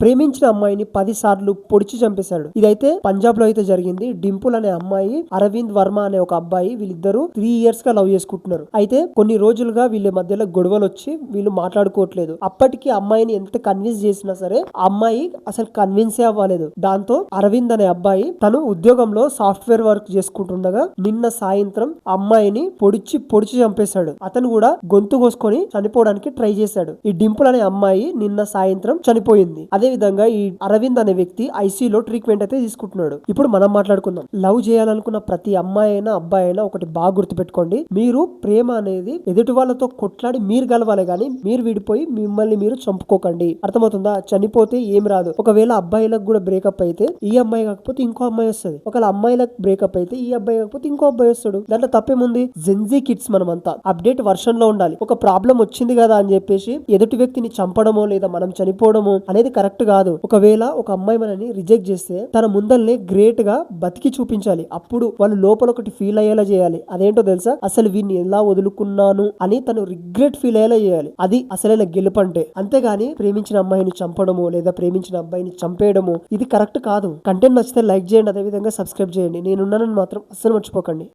ప్రేమించిన అమ్మాయిని 10 సార్లు పొడిచి చంపేశాడు. ఇదైతే పంజాబ్ లో అయితే జరిగింది. డింపుల్ అనే అమ్మాయి, అరవింద్ వర్మ అనే ఒక అబ్బాయి, వీళ్ళిద్దరూ 3 years గా లవ్ చేసుకుంటున్నారు. అయితే కొన్ని రోజులుగా వీళ్ళ మధ్యలో గొడవలు వచ్చి వీళ్ళు మాట్లాడుకోవట్లేదు. అప్పటికి అమ్మాయిని ఎంత కన్విన్స్ చేసినా సరే ఆ అమ్మాయి అసలు కన్విన్సే అవ్వలేదు. దాంతో అరవింద్ అనే అబ్బాయి తను ఉద్యోగంలో సాఫ్ట్వేర్ వర్క్ చేసుకుంటుండగా నిన్న సాయంత్రం అమ్మాయిని పొడిచి చంపేశాడు. అతను కూడా గొంతు కోసుకొని చనిపోవడానికి ట్రై చేశాడు. ఈ డింపుల్ అనే అమ్మాయి నిన్న సాయంత్రం చనిపోయింది. అదే విధంగా ఈ అరవింద్ అనే వ్యక్తి ఐసీలో ట్రీట్మెంట్ అయితే తీసుకుంటున్నాడు. ఇప్పుడు మనం మాట్లాడుకుందాం. లవ్ చేయాలనుకున్న ప్రతి అమ్మాయి అయినా అబ్బాయి అయినా ఒకటి బాగా గుర్తుపెట్టుకోండి. మీరు ప్రేమ అనేది ఎదుటి వాళ్ళతో కొట్లాడి మీరు గెలవాలి గానీ మీరు విడిపోయి మిమ్మల్ని మీరు చంపుకోకండి. అర్థమవుతుందా? చనిపోతే ఏం రాదు. ఒకవేళ అబ్బాయిలకు కూడా బ్రేకప్ అయితే ఈ అమ్మాయి కాకపోతే ఇంకో అమ్మాయి వస్తుంది. ఒకవేళ అమ్మాయిలకు బ్రేకప్ అయితే ఈ అబ్బాయి కాకపోతే ఇంకో అబ్బాయి వస్తాడు. దాంట్లో తప్పేముంది? జెన్జీ కిడ్స్ మనమంతా అప్డేట్ వర్షన్ లో ఉండాలి. ఒక ప్రాబ్లం వచ్చింది కదా అని చెప్పేసి ఎదుటి వ్యక్తిని చంపడమో లేదా మనం చనిపోవడమో అనేది కరెక్ట్ కాదు. ఒకవేళ ఒక అమ్మాయి మనని రిజెక్ట్ చేస్తే తన ముందల్నే గ్రేట్ గా బతికి చూపించాలి. అప్పుడు వాళ్ళు లోపల ఒకటి ఫీల్ అయ్యేలా చేయాలి. అదేంటో తెలుసా? అసలు వీడిని ఎలా వదులుకున్నాను అని తను రిగ్రెట్ ఫీల్ అయ్యేలా చేయాలి. అది అసలైన గెలుపు అంటే. అంతేగాని ప్రేమించిన అమ్మాయిని చంపడము లేదా ప్రేమించిన అబ్బాయిని చంపేయడము ఇది కరెక్ట్ కాదు. కంటెంట్ నచ్చితే లైక్ చేయండి, అదే విధంగా సబ్స్క్రైబ్ చేయండి. నేనున్నానని మాత్రం అస్సలు మర్చిపోకండి.